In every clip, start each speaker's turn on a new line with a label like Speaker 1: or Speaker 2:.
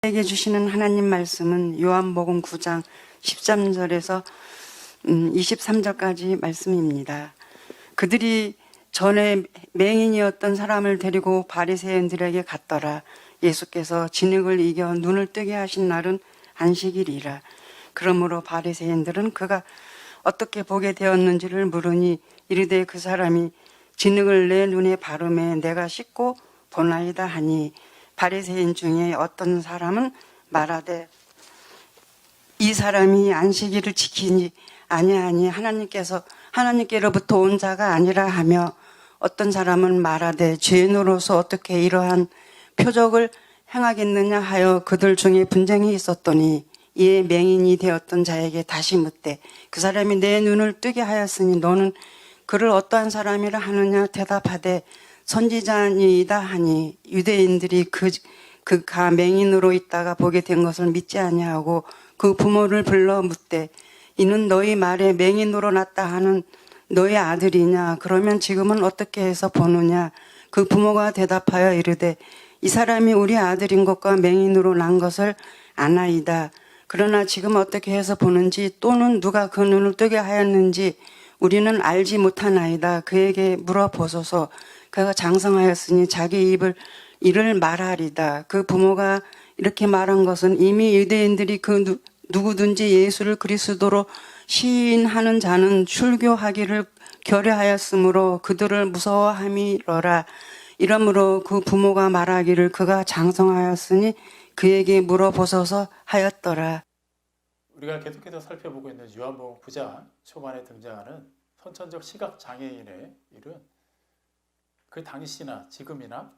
Speaker 1: 우리에게 주시는 하나님 말씀은 요한복음 9장 13절에서 23절까지 말씀입니다. 그들이 전에 맹인이었던 사람을 데리고 바리새인들에게 갔더라. 예수께서 진흙을 이겨 눈을 뜨게 하신 날은 안식일이라. 그러므로 바리새인들은 그가 어떻게 보게 되었는지를 물으니 이르되 그 사람이 진흙을 내 눈에 바르매 내가 씻고 보나이다 하니, 바리새인 중에 어떤 사람은 말하되 이 사람이 안식일을 지키니 아니하니 하나님께로부터 온 자가 아니라 하며, 어떤 사람은 말하되 죄인으로서 어떻게 이러한 표적을 행하겠느냐 하여 그들 중에 분쟁이 있었더니, 이에 맹인이 되었던 자에게 다시 묻되 그 사람이 내 눈을 뜨게 하였으니 너는 그를 어떠한 사람이라 하느냐? 대답하되 선지자니이다 하니, 유대인들이 그가 맹인으로 있다가 보게 된 것을 믿지 아니하고 그 부모를 불러 묻되 이는 너희 말에 맹인으로 났다 하는 너희 아들이냐? 그러면 지금은 어떻게 해서 보느냐? 그 부모가 대답하여 이르되 이 사람이 우리 아들인 것과 맹인으로 난 것을 아나이다. 그러나 지금 어떻게 해서 보는지 또는 누가 그 눈을 뜨게 하였는지 우리는 알지 못하나이다. 그에게 물어보소서. 그가 장성하였으니 자기 이를 말하리다. 그 부모가 이렇게 말한 것은 이미 유대인들이 그 누구든지 예수를 그리스도로 시인하는 자는 출교하기를 결례하였으므로 그들을 무서워함이러라. 이러므로 그 부모가 말하기를 그가 장성하였으니 그에게 물어보소서 하였더라.
Speaker 2: 우리가 계속해서 살펴보고 있는 요한복음 9장 초반에 등장하는 선천적 시각장애인의 일은 그 당시나 지금이나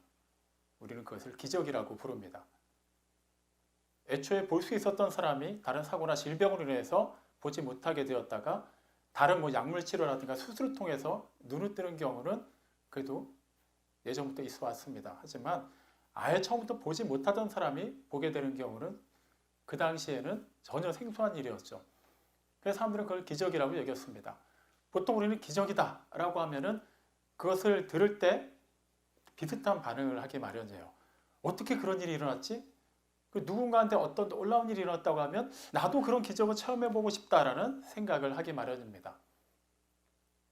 Speaker 2: 우리는 그것을 기적이라고 부릅니다. 애초에 볼 수 있었던 사람이 다른 사고나 질병으로 인해서 보지 못하게 되었다가 다른 약물 치료라든가 수술을 통해서 눈을 뜨는 경우는 그래도 예전부터 있어 왔습니다. 하지만 아예 처음부터 보지 못하던 사람이 보게 되는 경우는 그 당시에는 전혀 생소한 일이었죠. 그래서 사람들은 그걸 기적이라고 여겼습니다. 보통 우리는 기적이다 라고 하면은 그것을 들을 때 비슷한 반응을 하기 마련이에요. 어떻게 그런 일이 일어났지? 누군가한테 어떤 놀라운 일이 일어났다고 하면 나도 그런 기적을 체험해보고 싶다라는 생각을 하기 마련입니다.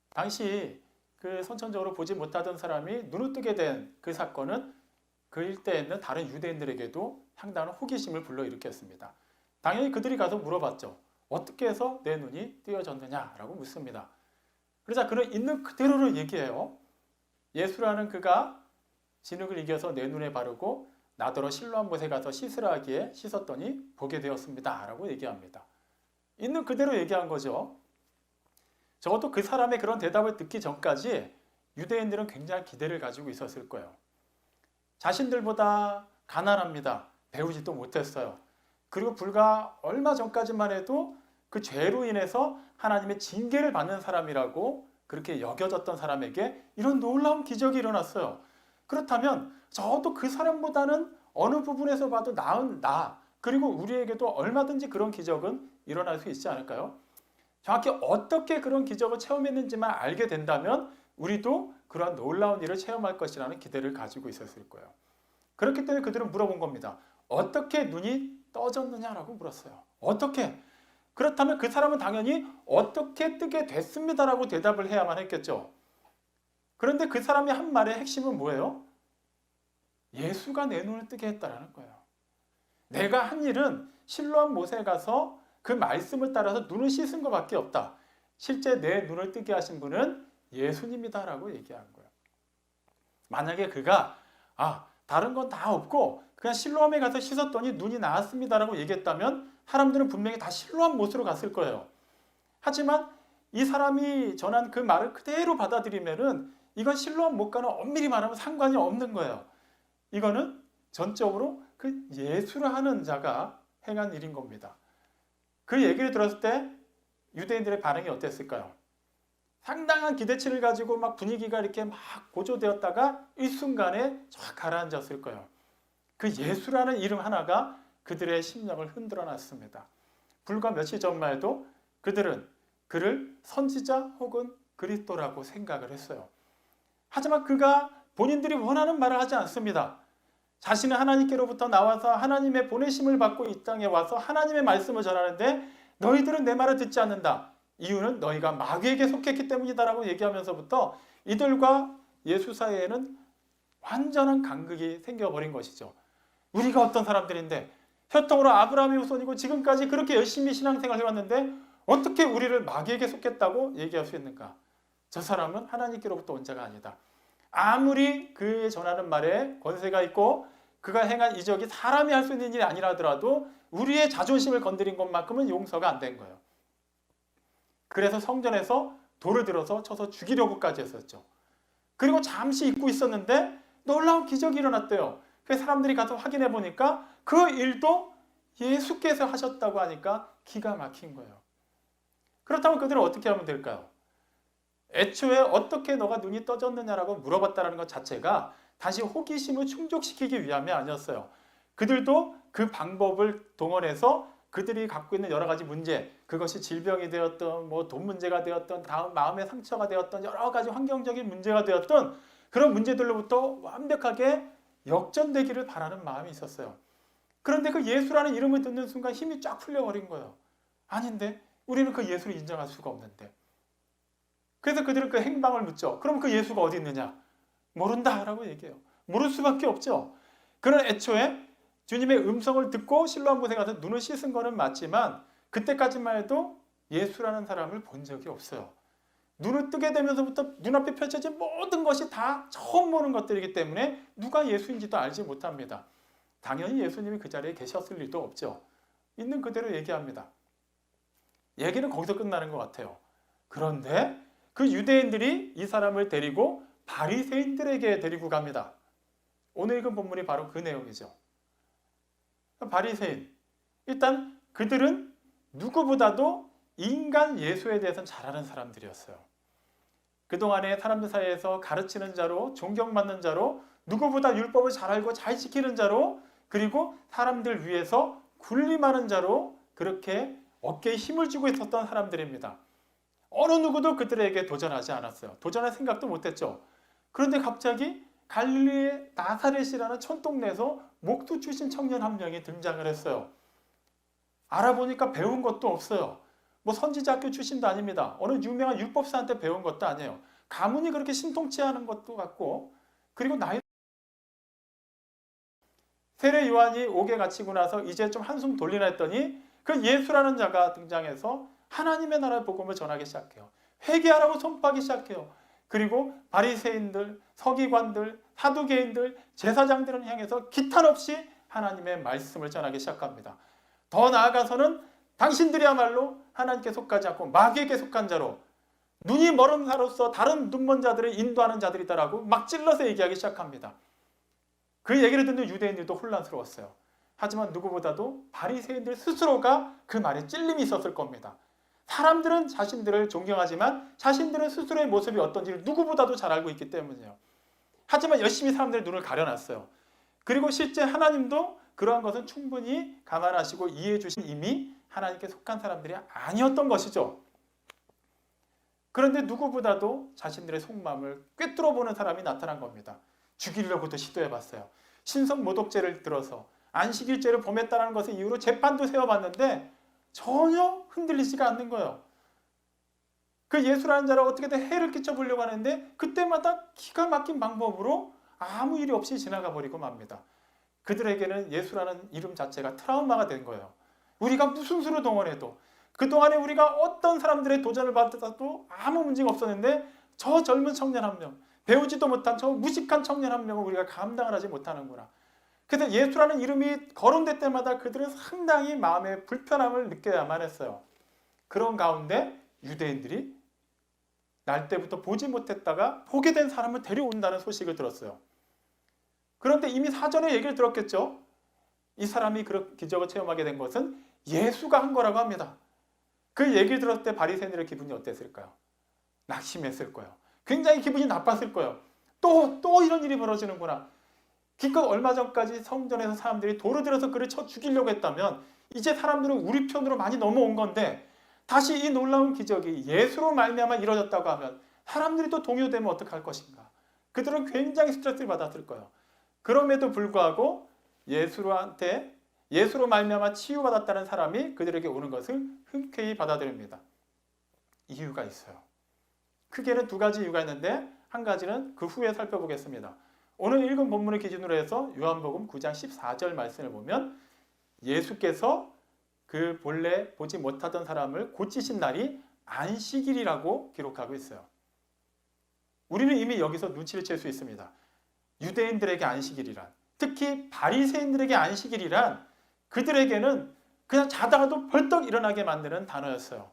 Speaker 2: 당시 그 선천적으로 보지 못하던 사람이 눈을 뜨게 된 그 사건은 그 일대에 있는 다른 유대인들에게도 상당한 호기심을 불러일으켰습니다. 당연히 그들이 가서 물어봤죠. 어떻게 해서 내 눈이 띄어졌느냐라고 묻습니다. 그러자 그는 있는 그대로를 얘기해요. 예수라는 그가 진흙을 이겨서 내 눈에 바르고 나더러 실로암 못에 가서 씻으라 하기에 씻었더니 보게 되었습니다 라고 얘기합니다. 있는 그대로 얘기한 거죠. 적어도 그 사람의 그런 대답을 듣기 전까지 유대인들은 굉장히 기대를 가지고 있었을 거예요. 자신들보다 가난합니다. 배우지도 못했어요. 그리고 불과 얼마 전까지만 해도 그 죄로 인해서 하나님의 징계를 받는 사람이라고 그렇게 여겨졌던 사람에게 이런 놀라운 기적이 일어났어요. 그렇다면 저도 그 사람보다는 어느 부분에서 봐도 나은 나, 그리고 우리에게도 얼마든지 그런 기적은 일어날 수 있지 않을까요? 정확히 어떻게 그런 기적을 체험했는지만 알게 된다면 우리도 그러한 놀라운 일을 체험할 것이라는 기대를 가지고 있었을 거예요. 그렇기 때문에 그들은 물어본 겁니다. 어떻게 눈이 떠졌느냐라고 물었어요. 어떻게? 그렇다면 그 사람은 당연히 어떻게 뜨게 됐습니다라고 대답을 해야만 했겠죠. 그런데 그 사람이 한 말의 핵심은 뭐예요? 예수가 내 눈을 뜨게 했다라는 거예요. 내가 한 일은 실로암 못에 가서 그 말씀을 따라서 눈을 씻은 것밖에 없다. 실제 내 눈을 뜨게 하신 분은 예수님이다라고 얘기한 거예요. 만약에 그가 다른 건 다 없고 그냥 실로암에 가서 씻었더니 눈이 나았습니다라고 얘기했다면 사람들은 분명히 다 실로암 못으로 갔을 거예요. 하지만 이 사람이 전한 그 말을 그대로 받아들이면은 이건 실로암 못과는 엄밀히 말하면 상관이 없는 거예요. 이거는 전적으로 그 예수를 하는 자가 행한 일인 겁니다. 그 얘기를 들었을 때 유대인들의 반응이 어땠을까요? 상당한 기대치를 가지고 막 분위기가 이렇게 막 고조되었다가 일순간에 쫙 가라앉았을 거예요. 그 예수라는 이름 하나가 그들의 심령을 흔들어 놨습니다. 불과 며칠 전만 해도 그들은 그를 선지자 혹은 그리스도라고 생각을 했어요. 하지만 그가 본인들이 원하는 말을 하지 않습니다. 자신은 하나님께로부터 나와서 하나님의 보내심을 받고 이 땅에 와서 하나님의 말씀을 전하는데 너희들은 내 말을 듣지 않는다. 이유는 너희가 마귀에게 속했기 때문이다라고 얘기하면서부터 이들과 예수 사이에는 완전한 간극이 생겨버린 것이죠. 우리가 어떤 사람들인데 혈통으로 아브라함의 후손이고 지금까지 그렇게 열심히 신앙생활을 해왔는데 어떻게 우리를 마귀에게 속했다고 얘기할 수 있는가? 저 사람은 하나님께로부터 온 자가 아니다. 아무리 그의 전하는 말에 권세가 있고 그가 행한 이적이 사람이 할 수 있는 일이 아니라 하더라도 우리의 자존심을 건드린 것만큼은 용서가 안 된 거예요. 그래서 성전에서 돌을 들어서 쳐서 죽이려고까지 했었죠. 그리고 잠시 잊고 있었는데 놀라운 기적이 일어났대요. 그래서 사람들이 가서 확인해 보니까 그 일도 예수께서 하셨다고 하니까 기가 막힌 거예요. 그렇다면 그들은 어떻게 하면 될까요? 애초에 어떻게 너가 눈이 떠졌느냐라고 물어봤다는 것 자체가 다시 호기심을 충족시키기 위함이 아니었어요. 그들도 그 방법을 동원해서 그들이 갖고 있는 여러 가지 문제, 그것이 질병이 되었던 뭐 돈 문제가 되었던 다음 마음의 상처가 되었던 여러 가지 환경적인 문제가 되었던 그런 문제들로부터 완벽하게 역전되기를 바라는 마음이 있었어요. 그런데 그 예수라는 이름을 듣는 순간 힘이 쫙 풀려버린 거예요. 아닌데 우리는 그 예수를 인정할 수가 없는데. 그래서 그들은 그 행방을 묻죠. 그럼 그 예수가 어디 있느냐? 모른다라고 얘기해요. 모를 수밖에 없죠. 그런 애초에 주님의 음성을 듣고 실로암 곳에 가서 눈을 씻은 거는 맞지만 그때까지만 해도 예수라는 사람을 본 적이 없어요. 눈을 뜨게 되면서부터 눈앞에 펼쳐진 모든 것이 다 처음 보는 것들이기 때문에 누가 예수인지도 알지 못합니다. 당연히 예수님이 그 자리에 계셨을 리도 없죠. 있는 그대로 얘기합니다. 얘기는 거기서 끝나는 것 같아요. 그런데 그 유대인들이 이 사람을 데리고 바리새인들에게 데리고 갑니다. 오늘 읽은 본문이 바로 그 내용이죠. 바리새인, 일단 그들은 누구보다도 인간 예수에 대해서는 잘 아는 사람들이었어요. 그동안에 사람들 사이에서 가르치는 자로, 존경받는 자로, 누구보다 율법을 잘 알고 잘 지키는 자로, 그리고 사람들 위해서 군림하는 자로 그렇게 어깨에 힘을 주고 있었던 사람들입니다. 어느 누구도 그들에게 도전하지 않았어요. 도전할 생각도 못했죠. 그런데 갑자기 갈릴리의 나사렛이라는 촌동네에서 목수 출신 청년 한 명이 등장을 했어요. 알아보니까 배운 것도 없어요. 뭐 선지자 학교 출신도 아닙니다. 어느 유명한 율법사한테 배운 것도 아니에요. 가문이 그렇게 신통치 않은 것도 같고, 그리고 나이 세례 요한이 옥에 갇히고 나서 이제 좀 한숨 돌리나 했더니 그 예수라는 자가 등장해서 하나님의 나라의 복음을 전하기 시작해요. 회개하라고 선포하기 시작해요. 그리고 바리새인들, 서기관들, 사두개인들, 제사장들을 향해서 기탄 없이 하나님의 말씀을 전하기 시작합니다. 더 나아가서는 당신들이야말로 하나님께 속하지 않고 마귀에게 속한 자로 눈이 멀은 자로서 다른 눈먼 자들을 인도하는 자들이다라고 막 찔러서 얘기하기 시작합니다. 그 얘기를 듣는 유대인들도 혼란스러웠어요. 하지만 누구보다도 바리새인들 스스로가 그 말에 찔림이 있었을 겁니다. 사람들은 자신들을 존경하지만 자신들은 스스로의 모습이 어떤지를 누구보다도 잘 알고 있기 때문이에요. 하지만 열심히 사람들의 눈을 가려놨어요. 그리고 실제 하나님도 그러한 것은 충분히 감안하시고 이해해 주신 이미 하나님께 속한 사람들이 아니었던 것이죠. 그런데 누구보다도 자신들의 속마음을 꿰뚫어 보는 사람이 나타난 겁니다. 죽이려고도 시도해봤어요. 신성 모독죄를 들어서 안식일죄를 범했다는 것을 이유로 재판도 세워봤는데 전혀 흔들리지가 않는 거예요. 그 예수라는 자를 어떻게든 해를 끼쳐보려고 하는데 그때마다 기가 막힌 방법으로 아무 일이 없이 지나가 버리고 맙니다. 그들에게는 예수라는 이름 자체가 트라우마가 된 거예요. 우리가 무슨 수를 동원해도 그동안에 우리가 어떤 사람들의 도전을 받아도 아무 문제가 없었는데 저 젊은 청년 한 명, 배우지도 못한 저 무식한 청년 한 명을 우리가 감당을 하지 못하는구나. 그래서 예수라는 이름이 거론될 때마다 그들은 상당히 마음의 불편함을 느껴야만 했어요. 그런 가운데 유대인들이 날 때부터 보지 못했다가 보게 된 사람을 데려온다는 소식을 들었어요. 그런데 이미 사전에 얘기를 들었겠죠. 이 사람이 그런 기적을 체험하게 된 것은 예수가 한 거라고 합니다. 그 얘기를 들었을 때 바리새인들의 기분이 어땠을까요? 낙심했을 거예요. 굉장히 기분이 나빴을 거예요. 또 이런 일이 벌어지는구나. 기껏 얼마 전까지 성전에서 사람들이 돌을 들어서 그를 쳐 죽이려고 했다면 이제 사람들은 우리 편으로 많이 넘어온 건데 다시 이 놀라운 기적이 예수로 말미암아 이루어졌다고 하면 사람들이 또 동요되면 어떡할 것인가. 그들은 굉장히 스트레스를 받았을 거예요. 그럼에도 불구하고 예수로 말미암아 치유받았다는 사람이 그들에게 오는 것을 흔쾌히 받아들입니다. 이유가 있어요. 크게는 두 가지 이유가 있는데 한 가지는 그 후에 살펴보겠습니다. 오늘 읽은 본문을 기준으로 해서 요한복음 9장 14절 말씀을 보면 예수께서 그 본래 보지 못하던 사람을 고치신 날이 안식일이라고 기록하고 있어요. 우리는 이미 여기서 눈치를 챌 수 있습니다. 유대인들에게 안식일이란, 특히 바리새인들에게 안식일이란 그들에게는 그냥 자다가도 벌떡 일어나게 만드는 단어였어요.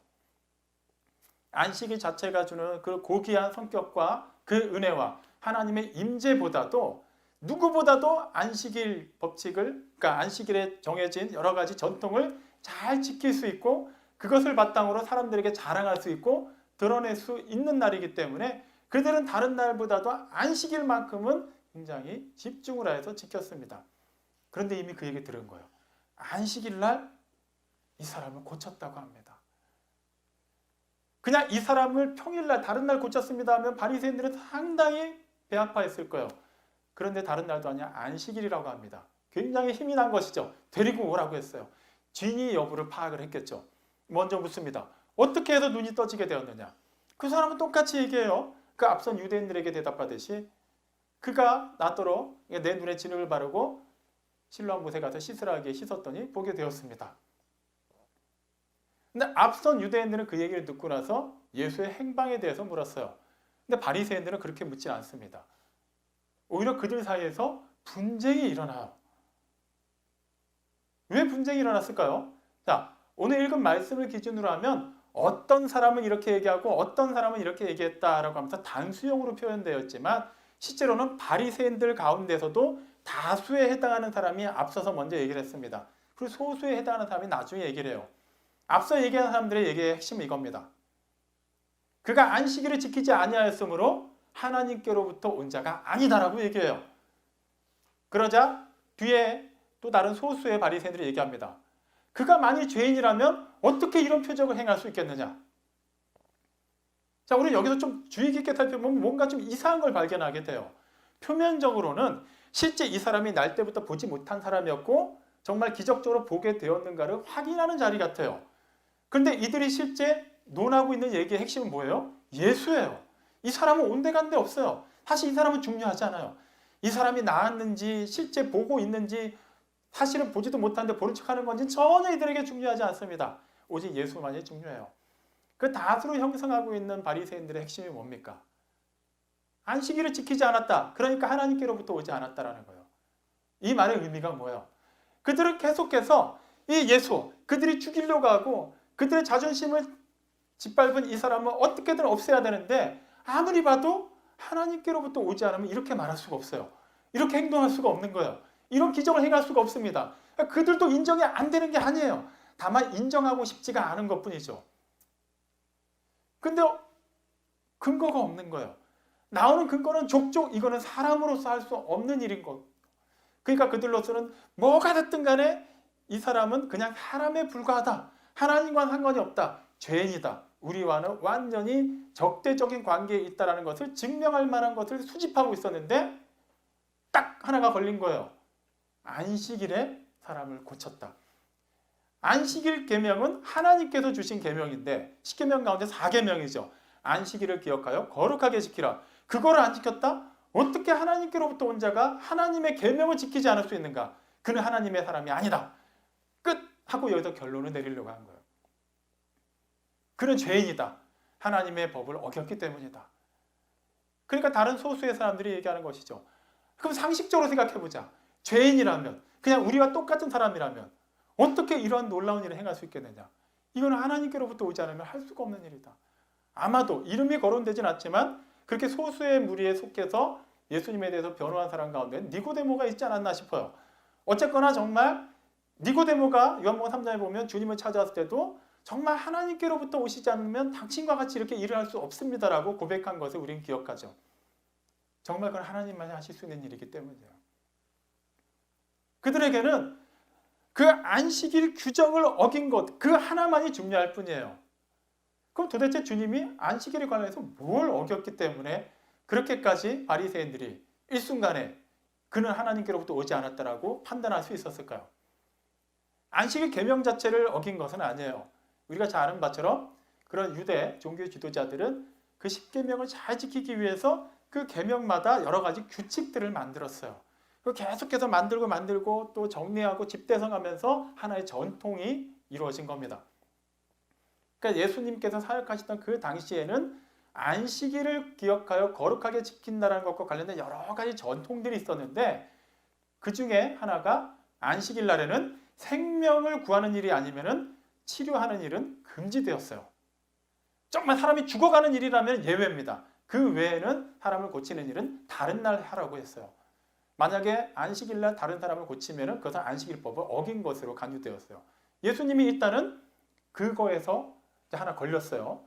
Speaker 2: 안식일 자체가 주는 그 고귀한 성격과 그 은혜와 하나님의 임재보다도 누구보다도 안식일 법칙을, 그러니까 안식일에 정해진 여러 가지 전통을 잘 지킬 수 있고 그것을 바탕으로 사람들에게 자랑할 수 있고 드러낼 수 있는 날이기 때문에 그들은 다른 날보다도 안식일만큼은 굉장히 집중을 해서 지켰습니다. 그런데 이미 그 얘기 들은 거예요. 안식일 날 이 사람을 고쳤다고 합니다. 그냥 이 사람을 평일날 다른 날 고쳤습니다 하면 바리새인들은 상당히 배 아파했을 거예요. 그런데 다른 날도 아니야 안식일이라고 합니다. 굉장히 힘이 난 것이죠. 데리고 오라고 했어요. 진위 여부를 파악을 했겠죠. 먼저 묻습니다. 어떻게 해서 눈이 떠지게 되었느냐? 그 사람은 똑같이 얘기해요. 그 앞선 유대인들에게 대답하듯이 그가 낫도록 내 눈에 진흙을 바르고 실로암 못에 가서 씻으라 하기에 씻었더니 보게 되었습니다. 근데 앞선 유대인들은 그 얘기를 듣고 나서 예수의 행방에 대해서 물었어요. 근데 바리새인들은 그렇게 묻지 않습니다. 오히려 그들 사이에서 분쟁이 일어나요. 왜 분쟁이 일어났을까요? 자, 오늘 읽은 말씀을 기준으로 하면 어떤 사람은 이렇게 얘기하고 어떤 사람은 이렇게 얘기했다라고 하면서 단수형으로 표현되어 있지만 실제로는 바리새인들 가운데서도 다수에 해당하는 사람이 앞서서 먼저 얘기를 했습니다. 그리고 소수에 해당하는 사람이 나중에 얘기를 해요. 앞서 얘기한 사람들의 얘기의 핵심은 이겁니다. 그가 안식일을 지키지 아니하였으므로 하나님께로부터 온 자가 아니다라고 얘기해요. 그러자 뒤에 또 다른 소수의 바리새인들이 얘기합니다. 그가 만일 죄인이라면 어떻게 이런 표적을 행할 수 있겠느냐? 자, 우리 여기서 좀 주의 깊게 살펴보면 뭔가 좀 이상한 걸 발견하게 돼요. 표면적으로는 실제 이 사람이 날 때부터 보지 못한 사람이었고 정말 기적적으로 보게 되었는가를 확인하는 자리 같아요. 그런데 이들이 실제 논하고 있는 얘기의 핵심은 뭐예요? 예수예요. 이 사람은 온데간데 없어요. 사실 이 사람은 중요하지 않아요. 이 사람이 나았는지 실제 보고 있는지 사실은 보지도 못하는데 보는 척하는 건지 전혀 이들에게 중요하지 않습니다. 오직 예수만이 중요해요. 그 다수로 형성하고 있는 바리새인들의 핵심이 뭡니까? 안식일을 지키지 않았다. 그러니까 하나님께로부터 오지 않았다라는 거예요. 이 말의 의미가 뭐예요? 그들은 계속해서 이 예수, 그들이 죽이려고 하고 그들의 자존심을 짓밟은 이 사람은 어떻게든 없애야 되는데 아무리 봐도 하나님께로부터 오지 않으면 이렇게 말할 수가 없어요. 이렇게 행동할 수가 없는 거예요. 이런 기적을 행할 수가 없습니다. 그들도 인정이 안 되는 게 아니에요. 다만 인정하고 싶지가 않은 것뿐이죠. 근데 근거가 없는 거예요. 나오는 근거는 족족 이거는 사람으로서 할 수 없는 일인 것. 그러니까 그들로서는 뭐가 됐든 간에 이 사람은 그냥 사람에 불과하다. 하나님과는 상관이 없다. 죄인이다. 우리와는 완전히 적대적인 관계에 있다는 것을 증명할 만한 것을 수집하고 있었는데 딱 하나가 걸린 거예요. 안식일에 사람을 고쳤다. 안식일 계명은 하나님께서 주신 계명인데 10계명 가운데 4계명이죠. 안식일을 기억하여 거룩하게 지키라. 그거를 안 지켰다? 어떻게 하나님께로부터 온 자가 하나님의 계명을 지키지 않을 수 있는가? 그는 하나님의 사람이 아니다. 끝! 하고 여기서 결론을 내리려고 한 거예요. 그는 죄인이다. 하나님의 법을 어겼기 때문이다. 그러니까 다른 소수의 사람들이 얘기하는 것이죠. 그럼 상식적으로 생각해보자. 죄인이라면, 그냥 우리와 똑같은 사람이라면 어떻게 이러한 놀라운 일을 행할 수 있겠느냐? 이거는 하나님께로부터 오지 않으면 할 수가 없는 일이다. 아마도 이름이 거론되진 않지만 그렇게 소수의 무리에 속해서 예수님에 대해서 변호한 사람 가운데 니고데모가 있지 않았나 싶어요. 어쨌거나 정말 니고데모가 요한복음 3장에 보면 주님을 찾아왔을 때도 정말 하나님께로부터 오시지 않으면 당신과 같이 이렇게 일을 할 수 없습니다라고 고백한 것을 우리는 기억하죠. 정말 그건 하나님만이 하실 수 있는 일이기 때문이에요. 그들에게는 그 안식일 규정을 어긴 것, 그 하나만이 중요할 뿐이에요. 그럼 도대체 주님이 안식일에 관해서 뭘 어겼기 때문에 그렇게까지 바리새인들이 일순간에 그는 하나님께로부터 오지 않았다라고 판단할 수 있었을까요? 안식일 계명 자체를 어긴 것은 아니에요. 우리가 잘 아는 바처럼 그런 유대 종교 지도자들은 그 10계명을 잘 지키기 위해서 그 계명마다 여러 가지 규칙들을 만들었어요. 그 계속해서 만들고 또 정리하고 집대성하면서 하나의 전통이 이루어진 겁니다. 그러니까 예수님께서 사역하시던 그 당시에는 안식일을 기억하여 거룩하게 지킨다는 것과 관련된 여러 가지 전통들이 있었는데 그 중에 하나가 안식일 날에는 생명을 구하는 일이 아니면은 치료하는 일은 금지되었어요. 정말 사람이 죽어가는 일이라면 예외입니다. 그 외에는 사람을 고치는 일은 다른 날 하라고 했어요. 만약에 안식일 날 다른 사람을 고치면은 그것은 안식일법을 어긴 것으로 간주되었어요. 예수님이 일단은 그거에서 하나 걸렸어요.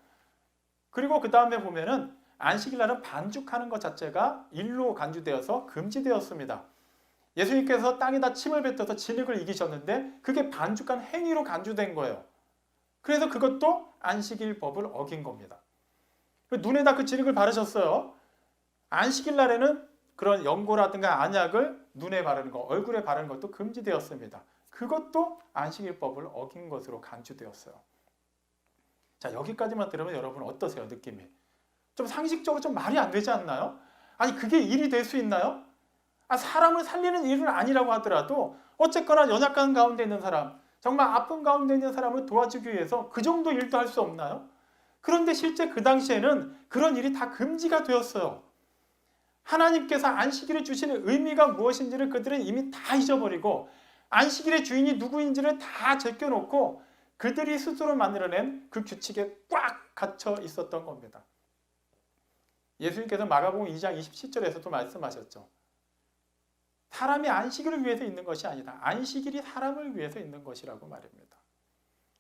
Speaker 2: 그리고 그 다음에 보면은 안식일 날은 반죽하는 것 자체가 일로 간주되어서 금지되었습니다. 예수님께서 땅에다 침을 뱉어서 진흙을 이기셨는데 그게 반죽한 행위로 간주된 거예요. 그래서 그것도 안식일법을 어긴 겁니다. 눈에다 그 진흙을 바르셨어요. 안식일 날에는 그런 연고라든가 안약을 눈에 바르는 것, 얼굴에 바르는 것도 금지되었습니다. 그것도 안식일법을 어긴 것으로 간주되었어요. 자, 여기까지만 들으면 여러분 어떠세요? 느낌이? 좀 상식적으로 좀 말이 안 되지 않나요? 아니, 그게 일이 될 수 있나요? 사람을 살리는 일은 아니라고 하더라도 어쨌거나 연약한 가운데 있는 사람, 정말 아픈 가운데 있는 사람을 도와주기 위해서 그 정도 일도 할 수 없나요? 그런데 실제 그 당시에는 그런 일이 다 금지가 되었어요. 하나님께서 안식일을 주시는 의미가 무엇인지를 그들은 이미 다 잊어버리고 안식일의 주인이 누구인지를 다 제껴놓고 그들이 스스로 만들어낸 그 규칙에 꽉 갇혀 있었던 겁니다. 예수님께서 마가복음 2장 27절에서도 말씀하셨죠. 사람이 안식일을 위해서 있는 것이 아니다. 안식일이 사람을 위해서 있는 것이라고 말입니다.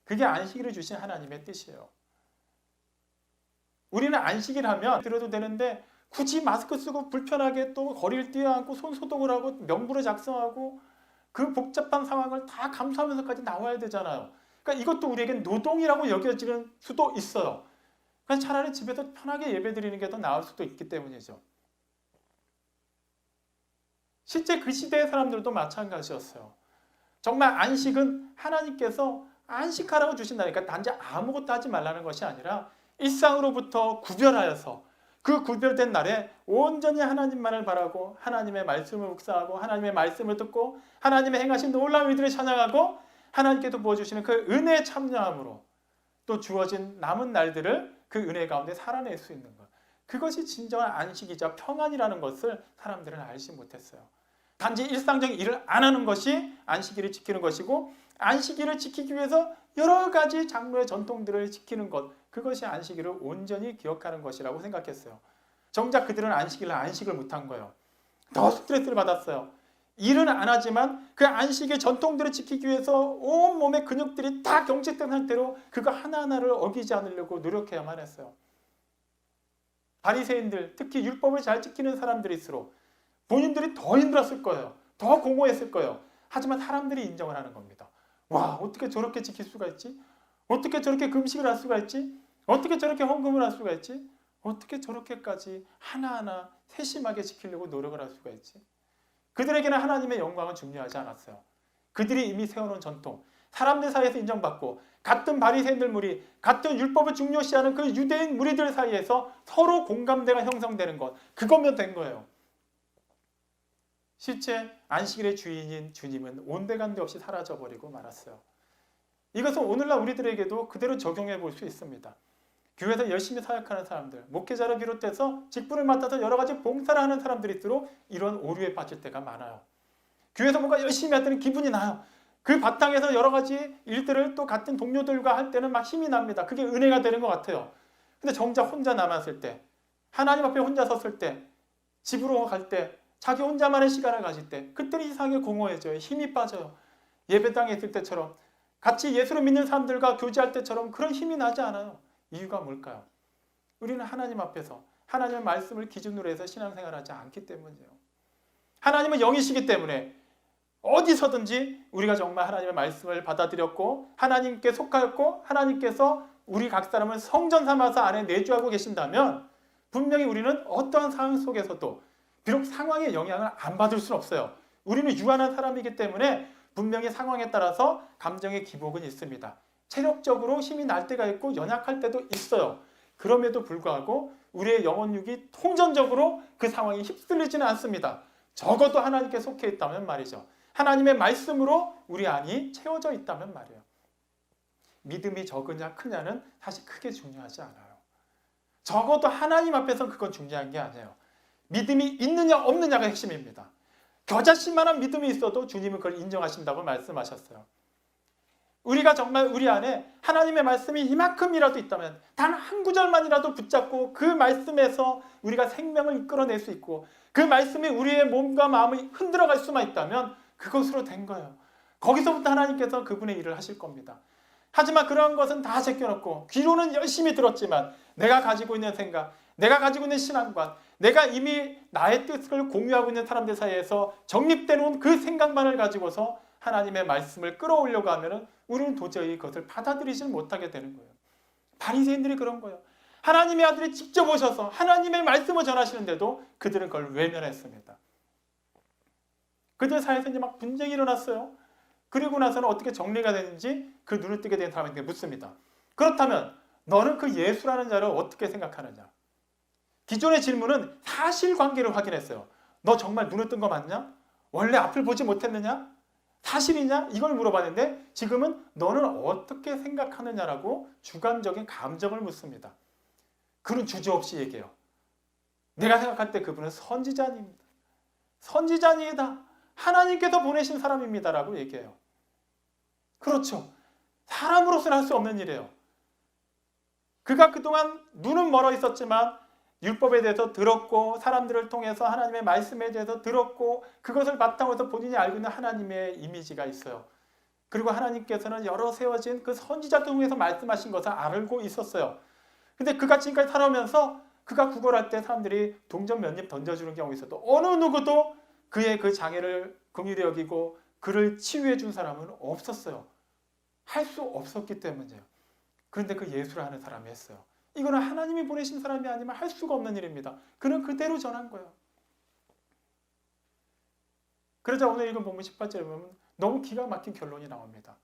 Speaker 2: 그게 안식일을 주신 하나님의 뜻이에요. 우리는 안식일 하면 들어도 되는데 굳이 마스크 쓰고 불편하게 또 거리를 뛰어앉고 손 소독을 하고 명부를 작성하고 그 복잡한 상황을 다 감수하면서까지 나와야 되잖아요. 그러니까 이것도 우리에겐 노동이라고 여겨지는 수도 있어요. 그래서 차라리 집에서 편하게 예배드리는 게 더 나을 수도 있기 때문이죠. 실제 그 시대의 사람들도 마찬가지였어요. 정말 안식은 하나님께서 안식하라고 주신다니까 단지 아무것도 하지 말라는 것이 아니라 일상으로부터 구별하여서 그 구별된 날에 온전히 하나님만을 바라고 하나님의 말씀을 묵상하고 하나님의 말씀을 듣고 하나님의 행하신 놀라운 일들을 찬양하고 하나님께서 부어주시는 그 은혜에 참여함으로 또 주어진 남은 날들을 그 은혜 가운데 살아낼 수 있는 것. 그것이 진정한 안식이자 평안이라는 것을 사람들은 알지 못했어요. 단지 일상적인 일을 안 하는 것이 안식일을 지키는 것이고 안식일을 지키기 위해서 여러 가지 장로의 전통들을 지키는 것, 그것이 안식일을 온전히 기억하는 것이라고 생각했어요. 정작 그들은 안식일날 안식을 못한 거예요. 더 스트레스를 받았어요. 일은 안 하지만 그 안식의 전통들을 지키기 위해서 온몸의 근육들이 다 경직된 상태로 그거 하나하나를 어기지 않으려고 노력해야만 했어요. 바리새인들, 특히 율법을 잘 지키는 사람들일수록 본인들이 더 힘들었을 거예요. 더 공허했을 거예요. 하지만 사람들이 인정을 하는 겁니다. 와, 어떻게 저렇게 지킬 수가 있지? 어떻게 저렇게 금식을 할 수가 있지? 어떻게 저렇게 헌금을 할 수가 있지? 어떻게 저렇게까지 하나하나 세심하게 지키려고 노력을 할 수가 있지? 그들에게는 하나님의 영광은 중요하지 않았어요. 그들이 이미 세워놓은 전통, 사람들 사이에서 인정받고 같은 바리새인들 무리, 같은 율법을 중요시하는 그 유대인 무리들 사이에서 서로 공감대가 형성되는 것, 그거면 된 거예요. 실제 안식일의 주인인 주님은 온데간데 없이 사라져버리고 말았어요. 이것은 오늘날 우리들에게도 그대로 적용해 볼 수 있습니다. 교회에서 열심히 사역하는 사람들, 목회자를 비롯해서 직분을 맡아서 여러 가지 봉사를 하는 사람들일수록 이런 오류에 빠질 때가 많아요. 교회에서 뭔가 열심히 할 때는 기분이 나요. 그 바탕에서 여러 가지 일들을 또 같은 동료들과 할 때는 막 힘이 납니다. 그게 은혜가 되는 것 같아요. 근데 정작 혼자 남았을 때, 하나님 앞에 혼자 섰을 때, 집으로 갈 때, 자기 혼자만의 시간을 가질 때, 그때는 이상하게 공허해져요. 힘이 빠져요. 예배당에 있을 때처럼, 같이 예수를 믿는 사람들과 교제할 때처럼 그런 힘이 나지 않아요. 이유가 뭘까요? 우리는 하나님 앞에서 하나님의 말씀을 기준으로 해서 신앙생활을 하지 않기 때문이에요. 하나님은 영이시기 때문에 어디서든지 우리가 정말 하나님의 말씀을 받아들였고 하나님께 속하였고 하나님께서 우리 각 사람을 성전 삼아서 안에 내주하고 계신다면 분명히 우리는 어떠한 상황 속에서도 비록 상황의 영향을 안 받을 수는 없어요. 우리는 유한한 사람이기 때문에 분명히 상황에 따라서 감정의 기복은 있습니다. 체력적으로 힘이 날 때가 있고 연약할 때도 있어요. 그럼에도 불구하고 우리의 영혼육이 통전적으로 그 상황에 휩쓸리지는 않습니다. 적어도 하나님께 속해 있다면 말이죠. 하나님의 말씀으로 우리 안이 채워져 있다면 말이에요. 믿음이 적으냐 크냐는 사실 크게 중요하지 않아요. 적어도 하나님 앞에서는 그건 중요한 게 아니에요. 믿음이 있느냐 없느냐가 핵심입니다. 겨자씨만한 믿음이 있어도 주님은 그걸 인정하신다고 말씀하셨어요. 우리가 정말 우리 안에 하나님의 말씀이 이만큼이라도 있다면 단 한 구절만이라도 붙잡고 그 말씀에서 우리가 생명을 이끌어낼 수 있고 그 말씀이 우리의 몸과 마음을 흔들어갈 수만 있다면 그것으로 된 거예요. 거기서부터 하나님께서 그분의 일을 하실 겁니다. 하지만 그러한 것은 다 제껴놓고 귀로는 열심히 들었지만 내가 가지고 있는 생각, 내가 가지고 있는 신앙관, 내가 이미 나의 뜻을 공유하고 있는 사람들 사이에서 정립되어 놓은 그 생각만을 가지고서 하나님의 말씀을 끌어오려고 하면 우리는 도저히 그것을 받아들이지 못하게 되는 거예요. 바리새인들이 그런 거예요. 하나님의 아들이 직접 오셔서 하나님의 말씀을 전하시는데도 그들은 그걸 외면했습니다. 그들 사이에서 이제 막 분쟁이 일어났어요. 그리고 나서는 어떻게 정리가 되는지 그 눈을 뜨게 된 사람에게 묻습니다. 그렇다면 너는 그 예수라는 자를 어떻게 생각하느냐? 기존의 질문은 사실관계를 확인했어요. 너 정말 눈을 뜬 거 맞냐? 원래 앞을 보지 못했느냐? 사실이냐? 이걸 물어봤는데 지금은 너는 어떻게 생각하느냐라고 주관적인 감정을 묻습니다. 그는 주저없이 얘기해요. 내가 생각할 때 그분은 선지자입니다. 선지자니다. 하나님께서 보내신 사람입니다라고 얘기해요. 그렇죠. 사람으로서는 할 수 없는 일이에요. 그가 그동안 눈은 멀어 있었지만 율법에 대해서 들었고 사람들을 통해서 하나님의 말씀에 대해서 들었고 그것을 바탕으로 해서 본인이 알고 있는 하나님의 이미지가 있어요. 그리고 하나님께서는 여러 세워진 그 선지자 통해서 말씀하신 것을 알고 있었어요. 근데 그가 지금까지 살아오면서 그가 구걸할 때 사람들이 동전 몇 입 던져주는 경우가 있어도 어느 누구도 그의 그 장애를 긍휼히 여기고 그를 치유해 준 사람은 없었어요. 할 수 없었기 때문이에요. 그런데 그 예수를 하는 사람이 했어요. 이거는 하나님이 보내신 사람이 아니면 할 수가 없는 일입니다. 그는 그대로 전한 거예요. 그러자 오늘 읽은 본문 18절에 보면 너무 기가 막힌 결론이 나옵니다.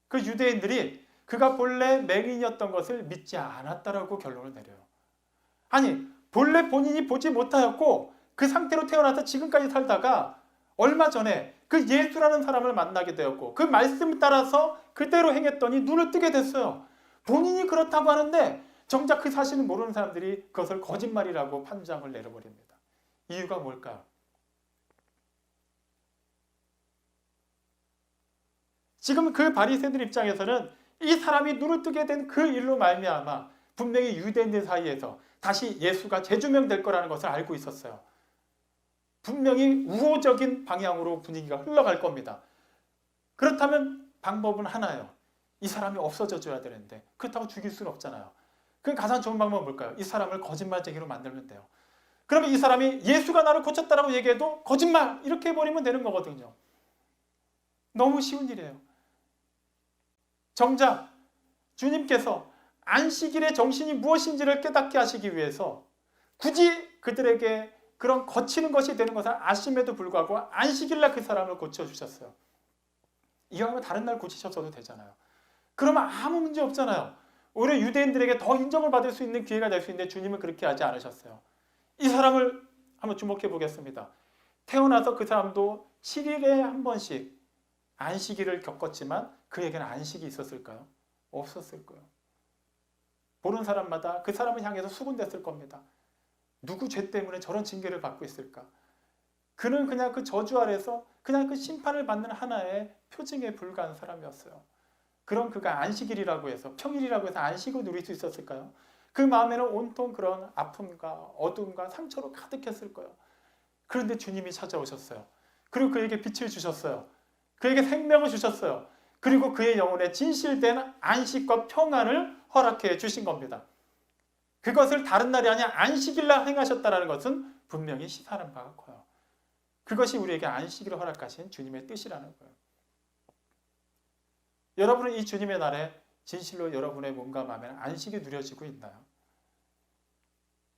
Speaker 2: 그 유대인들이 그가 본래 맹인이었던 것을 믿지 않았다라고 결론을 내려요. 아니, 본래 본인이 보지 못하였고 그 상태로 태어나서 지금까지 살다가 얼마 전에 그 예수라는 사람을 만나게 되었고 그 말씀 따라서 그대로 행했더니 눈을 뜨게 됐어요. 본인이 그렇다고 하는데 정작 그 사실을 모르는 사람들이 그것을 거짓말이라고 판정을 내려버립니다. 이유가 뭘까요? 지금 그 바리새인들 입장에서는 이 사람이 눈을 뜨게 된 그 일로 말미암아 분명히 유대인들 사이에서 다시 예수가 재조명될 거라는 것을 알고 있었어요. 분명히 우호적인 방향으로 분위기가 흘러갈 겁니다. 그렇다면 방법은 하나예요. 이 사람이 없어져 줘야 되는데 그렇다고 죽일 수는 없잖아요. 그 가장 좋은 방법은 뭘까요? 이 사람을 거짓말쟁이로 만들면 돼요. 그러면 이 사람이 예수가 나를 고쳤다라고 얘기해도 거짓말 이렇게 해버리면 되는 거거든요. 너무 쉬운 일이에요. 정작 주님께서 안식일의 정신이 무엇인지를 깨닫게 하시기 위해서 굳이 그들에게 그런 거치는 것이 되는 것을 아심에도 불구하고 안식일날 그 사람을 고쳐주셨어요. 이왕이면 다른 날 고치셨어도 되잖아요. 그러면 아무 문제 없잖아요. 오히려 유대인들에게 더 인정을 받을 수 있는 기회가 될 수 있는데 주님은 그렇게 하지 않으셨어요. 이 사람을 한번 주목해 보겠습니다. 태어나서 그 사람도 7일에 한 번씩 안식일을 겪었지만 그에게는 안식이 있었을까요? 없었을 거예요. 보는 사람마다 그 사람을 향해서 수군댔을 겁니다. 누구 죄 때문에 저런 징계를 받고 있을까? 그는 그냥 그 저주 아래서 그냥 그 심판을 받는 하나의 표징에 불과한 사람이었어요. 그럼 그가 안식일이라고 해서 평일이라고 해서 안식을 누릴 수 있었을까요? 그 마음에는 온통 그런 아픔과 어둠과 상처로 가득했을 거예요. 그런데 주님이 찾아오셨어요. 그리고 그에게 빛을 주셨어요. 그에게 생명을 주셨어요. 그리고 그의 영혼에 진실된 안식과 평안을 허락해 주신 겁니다. 그것을 다른 날이 아니라 안식일날 행하셨다는 것은 분명히 시사하는 바가 커요. 그것이 우리에게 안식일을 허락하신 주님의 뜻이라는 거예요. 여러분은 이 주님의 날에 진실로 여러분의 몸과 마음에 안식이 누려지고 있나요?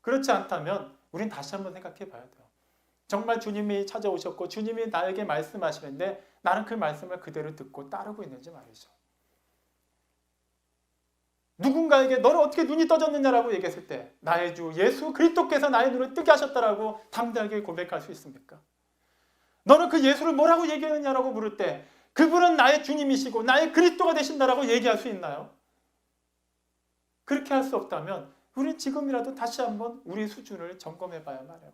Speaker 2: 그렇지 않다면 우린 다시 한번 생각해 봐야 돼요. 정말 주님이 찾아오셨고 주님이 나에게 말씀하시는데 나는 그 말씀을 그대로 듣고 따르고 있는지 말이죠. 누군가에게 너는 어떻게 눈이 떠졌느냐라고 얘기했을 때 나의 주 예수 그리스도께서 나의 눈을 뜨게 하셨다라고 담대하게 고백할 수 있습니까? 너는 그 예수를 뭐라고 얘기했느냐라고 물을 때 그분은 나의 주님이시고 나의 그리스도가 되신다라고 얘기할 수 있나요? 그렇게 할 수 없다면 우리 지금이라도 다시 한번 우리 수준을 점검해 봐야만 해요.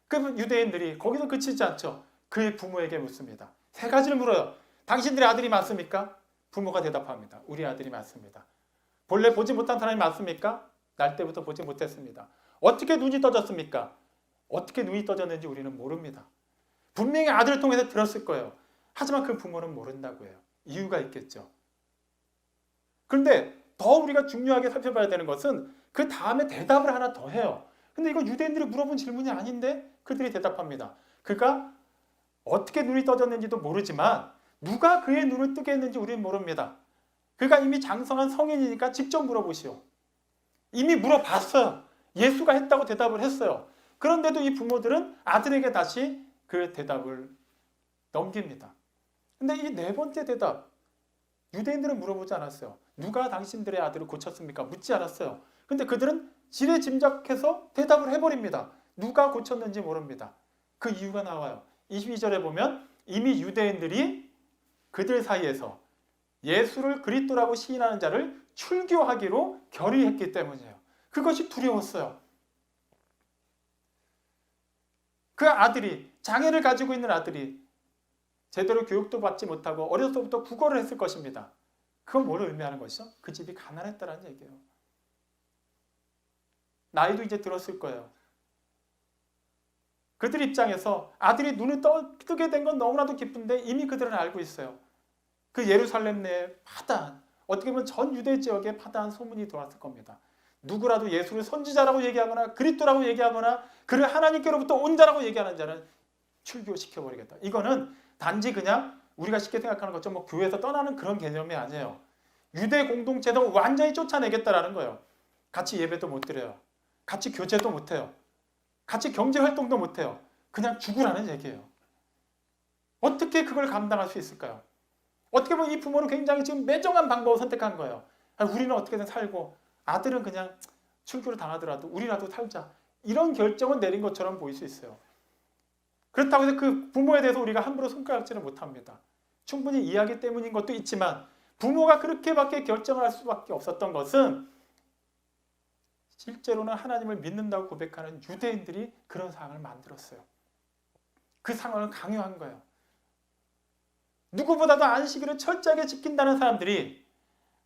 Speaker 2: 그러면 유대인들이 거기서 그치지 않죠. 그의 부모에게 묻습니다. 세 가지를 물어요. 당신들의 아들이 맞습니까? 부모가 대답합니다. 우리 아들이 맞습니다. 본래 보지 못한 사람이 맞습니까? 날 때부터 보지 못했습니다. 어떻게 눈이 떠졌습니까? 어떻게 눈이 떠졌는지 우리는 모릅니다. 분명히 아들을 통해서 들었을 거예요. 하지만 그 부모는 모른다고 해요. 이유가 있겠죠. 그런데 더 우리가 중요하게 살펴봐야 되는 것은 그 다음에 대답을 하나 더 해요. 근데 이거 유대인들이 물어본 질문이 아닌데 그들이 대답합니다. 그가 어떻게 눈이 떠졌는지도 모르지만 누가 그의 눈을 뜨게 했는지 우리는 모릅니다. 그가 이미 장성한 성인이니까 직접 물어보시오. 이미 물어봤어요. 예수가 했다고 대답을 했어요. 그런데도 이 부모들은 아들에게 다시 그 대답을 넘깁니다. 근데 이 네 번째 대답, 유대인들은 물어보지 않았어요. 누가 당신들의 아들을 고쳤습니까? 묻지 않았어요. 근데 그들은 지레 짐작해서 대답을 해버립니다. 누가 고쳤는지 모릅니다. 그 이유가 나와요. 22절에 보면 이미 유대인들이 그들 사이에서 예수를 그리스도라고 시인하는 자를 출교하기로 결의했기 때문이에요. 그것이 두려웠어요. 그 아들이, 장애를 가지고 있는 아들이 제대로 교육도 받지 못하고 어렸을 때부터 국어를 했을 것입니다. 그건 뭘 의미하는 것이죠? 그 집이 가난했다는 얘기예요. 나이도 이제 들었을 거예요. 그들 입장에서 아들이 눈을 뜨게 된 건 너무나도 기쁜데 이미 그들은 알고 있어요. 그 예루살렘 내에 파다한, 어떻게 보면 전 유대 지역에 파다한 소문이 돌았을 겁니다. 누구라도 예수를 선지자라고 얘기하거나 그리스도라고 얘기하거나 그를 하나님께로부터 온 자라고 얘기하는 자는 출교시켜버리겠다. 이거는 단지 그냥 우리가 쉽게 생각하는 것처럼 뭐 교회에서 떠나는 그런 개념이 아니에요. 유대 공동체도 완전히 쫓아내겠다라는 거예요. 같이 예배도 못 드려요. 같이 교제도 못 해요. 같이 경제활동도 못 해요. 그냥 죽으라는 얘기예요. 어떻게 그걸 감당할 수 있을까요? 어떻게 보면 이 부모는 굉장히 지금 매정한 방법을 선택한 거예요. 우리는 어떻게든 살고 아들은 그냥 출교를 당하더라도 우리라도 살자. 이런 결정을 내린 것처럼 보일 수 있어요. 그렇다고 해서 그 부모에 대해서 우리가 함부로 손가락질을 못합니다. 충분히 이해하기 때문인 것도 있지만 부모가 그렇게밖에 결정을 할 수밖에 없었던 것은 실제로는 하나님을 믿는다고 고백하는 유대인들이 그런 상황을 만들었어요. 그 상황을 강요한 거예요. 누구보다도 안식일을 철저하게 지킨다는 사람들이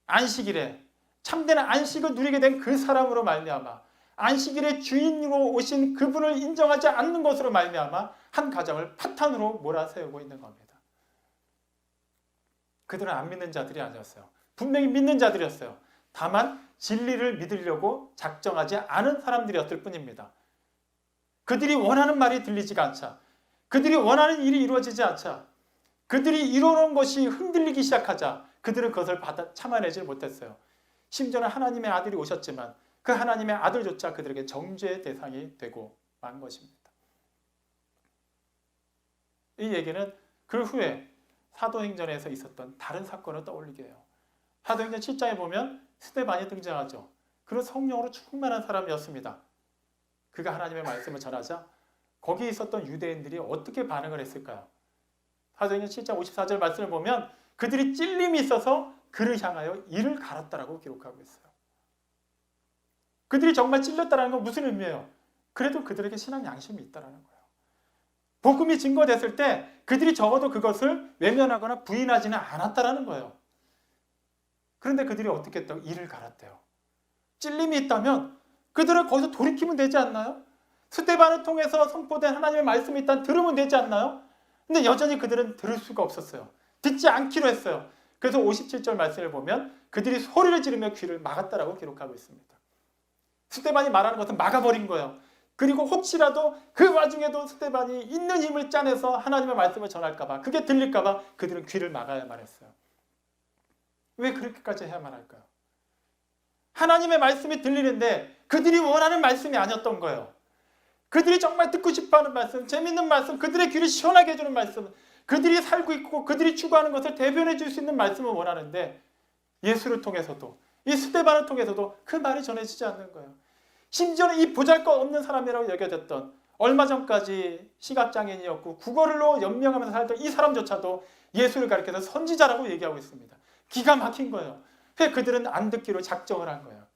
Speaker 2: 안식일에 참된 안식을 누리게 된 그 사람으로 말미암아 안식일의 주인으로 오신 그분을 인정하지 않는 것으로 말미암아 한 가정을 파탄으로 몰아세우고 있는 겁니다. 그들은 안 믿는 자들이 아니었어요. 분명히 믿는 자들이었어요. 다만 진리를 믿으려고 작정하지 않은 사람들이었을 뿐입니다. 그들이 원하는 말이 들리지가 않자, 그들이 원하는 일이 이루어지지 않자, 그들이 이루어놓은 것이 흔들리기 시작하자 그들은 그것을 참아내지 못했어요. 심지어는 하나님의 아들이 오셨지만 그 하나님의 아들조차 그들에게 정죄의 대상이 되고 만 것입니다. 이 얘기는 그 후에 사도행전에서 있었던 다른 사건을 떠올리게 해요. 사도행전 7장에 보면 스데반이 등장하죠. 그는 성령으로 충만한 사람이었습니다. 그가 하나님의 말씀을 전하자 거기에 있었던 유대인들이 어떻게 반응을 했을까요? 사도행전 7장 54절 말씀을 보면 그들이 찔림이 있어서 그를 향하여 이를 갈았다라고 기록하고 있어요. 그들이 정말 찔렸다는 건 무슨 의미예요? 그래도 그들에게 신앙 양심이 있다는 거예요. 복음이 증거됐을 때 그들이 적어도 그것을 외면하거나 부인하지는 않았다는 거예요. 그런데 그들이 어떻게 했다고? 이를 갈았대요. 찔림이 있다면 그들은 거기서 돌이키면 되지 않나요? 스데반을 통해서 선포된 하나님의 말씀이 있다면 들으면 되지 않나요? 근데 여전히 그들은 들을 수가 없었어요. 듣지 않기로 했어요. 그래서 57절 말씀을 보면 그들이 소리를 지르며 귀를 막았다라고 기록하고 있습니다. 스데반이 말하는 것은 막아버린 거예요. 그리고 혹시라도 그 와중에도 스데반이 있는 힘을 짜내서 하나님의 말씀을 전할까봐, 그게 들릴까봐 그들은 귀를 막아야만 했어요. 왜 그렇게까지 해야만 할까요? 하나님의 말씀이 들리는데 그들이 원하는 말씀이 아니었던 거예요. 그들이 정말 듣고 싶어하는 말씀, 재밌는 말씀, 그들의 귀를 시원하게 해주는 말씀, 그들이 살고 있고 그들이 추구하는 것을 대변해 줄 수 있는 말씀을 원하는데 예수를 통해서도 이 스데반을 통해서도 그 말이 전해지지 않는 거예요. 심지어는 이 보잘것없는 사람이라고 여겨졌던 얼마 전까지 시각장애인이었고 국어로 연명하면서 살던 이 사람조차도 예수를 가리켜서 선지자라고 얘기하고 있습니다. 기가 막힌 거예요. 왜 그들은 안 듣기로 작정을 한 거예요.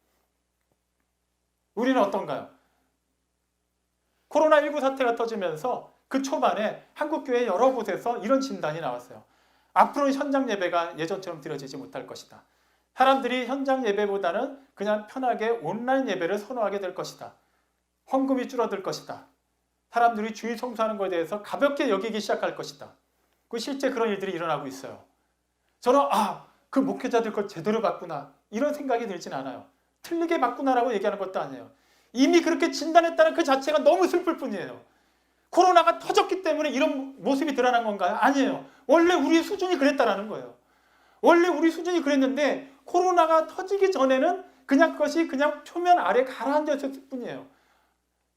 Speaker 2: 우리는 어떤가요? 코로나19 사태가 터지면서 그 초반에 한국교회 여러 곳에서 이런 진단이 나왔어요. 앞으로는 현장 예배가 예전처럼 드려지지 못할 것이다. 사람들이 현장 예배보다는 그냥 편하게 온라인 예배를 선호하게 될 것이다. 헌금이 줄어들 것이다. 사람들이 주일 성수하는 것에 대해서 가볍게 여기기 시작할 것이다. 실제 그런 일들이 일어나고 있어요. 저는 그 목회자들 걸 제대로 봤구나 이런 생각이 들진 않아요. 틀리게 봤구나라고 얘기하는 것도 아니에요. 이미 그렇게 진단했다는 그 자체가 너무 슬플 뿐이에요. 코로나가 터졌기 때문에 이런 모습이 드러난 건가요? 아니에요. 원래 우리 수준이 그랬다라는 거예요. 원래 우리 수준이 그랬는데 코로나가 터지기 전에는 그냥 그것이 그냥 표면 아래 가라앉아 있었을 뿐이에요.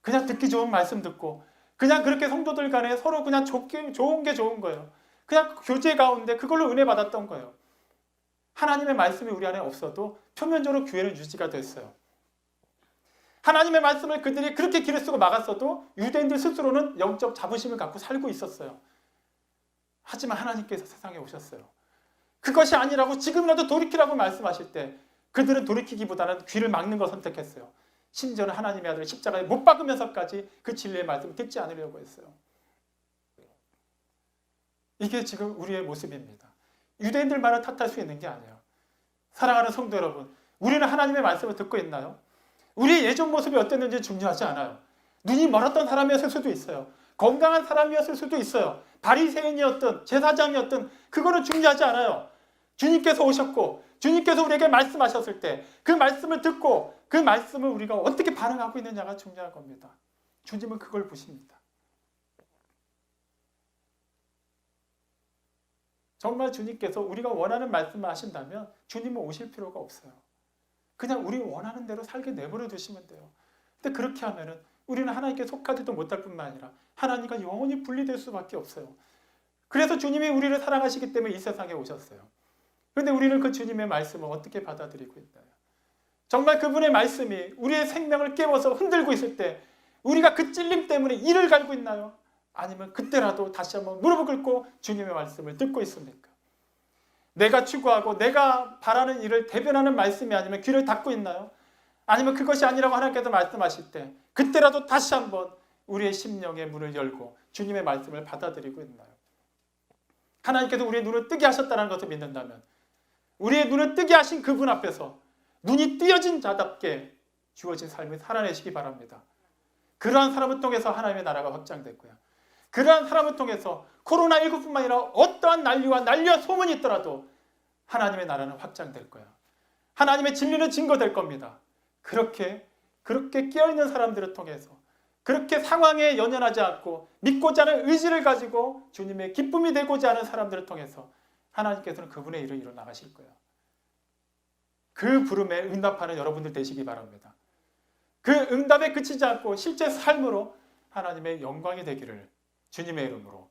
Speaker 2: 그냥 듣기 좋은 말씀 듣고 그냥 그렇게 성도들 간에 서로 그냥 좋은 게 좋은 거예요. 그냥 교제 가운데 그걸로 은혜 받았던 거예요. 하나님의 말씀이 우리 안에 없어도 표면적으로 교회는 유지가 됐어요. 하나님의 말씀을 그들이 그렇게 길을 쓰고 막았어도 유대인들 스스로는 영적 자부심을 갖고 살고 있었어요. 하지만 하나님께서 세상에 오셨어요. 그것이 아니라고 지금이라도 돌이키라고 말씀하실 때 그들은 돌이키기보다는 귀를 막는 걸 선택했어요. 심지어는 하나님의 아들을 십자가에 못 박으면서까지 그 진리의 말씀을 듣지 않으려고 했어요. 이게 지금 우리의 모습입니다. 유대인들만을 탓할 수 있는 게 아니에요. 사랑하는 성도 여러분, 우리는 하나님의 말씀을 듣고 있나요? 우리의 예전 모습이 어땠는지 중요하지 않아요. 눈이 멀었던 사람이었을 수도 있어요. 건강한 사람이었을 수도 있어요. 바리새인이었든 제사장이었든 그거는 중요하지 않아요. 주님께서 오셨고 주님께서 우리에게 말씀하셨을 때 그 말씀을 듣고 그 말씀을 우리가 어떻게 반응하고 있느냐가 중요한 겁니다. 주님은 그걸 보십니다. 정말 주님께서 우리가 원하는 말씀을 하신다면 주님은 오실 필요가 없어요. 그냥 우리 원하는 대로 살게 내버려 두시면 돼요. 근데 그렇게 하면은 우리는 하나님께 속하지도 못할 뿐만 아니라 하나님과 영원히 분리될 수밖에 없어요. 그래서 주님이 우리를 사랑하시기 때문에 이 세상에 오셨어요. 그런데 우리는 그 주님의 말씀을 어떻게 받아들이고 있나요? 정말 그분의 말씀이 우리의 생명을 깨워서 흔들고 있을 때 우리가 그 찔림 때문에 이를 갈고 있나요? 아니면 그때라도 다시 한번 무릎을 꿇고 주님의 말씀을 듣고 있습니까? 내가 추구하고 내가 바라는 일을 대변하는 말씀이 아니면 귀를 닫고 있나요? 아니면 그것이 아니라고 하나님께서 말씀하실 때 그때라도 다시 한번 우리의 심령의 문을 열고 주님의 말씀을 받아들이고 있나요? 하나님께서 우리의 눈을 뜨게 하셨다는 것을 믿는다면 우리의 눈을 뜨게 하신 그분 앞에서 눈이 띄어진 자답게 주어진 삶을 살아내시기 바랍니다. 그러한 사람을 통해서 하나님의 나라가 확장됐고요. 그러한 사람을 통해서 코로나19뿐만 아니라 어떠한 난리와 소문이 있더라도 하나님의 나라는 확장될 거예요. 하나님의 진리는 증거될 겁니다. 그렇게 깨어있는 사람들을 통해서 그렇게 상황에 연연하지 않고 믿고자 하는 의지를 가지고 주님의 기쁨이 되고자 하는 사람들을 통해서 하나님께서는 그분의 일을 이뤄나가실 거예요. 그 부름에 응답하는 여러분들 되시기 바랍니다. 그 응답에 그치지 않고 실제 삶으로 하나님의 영광이 되기를 주님의 이름으로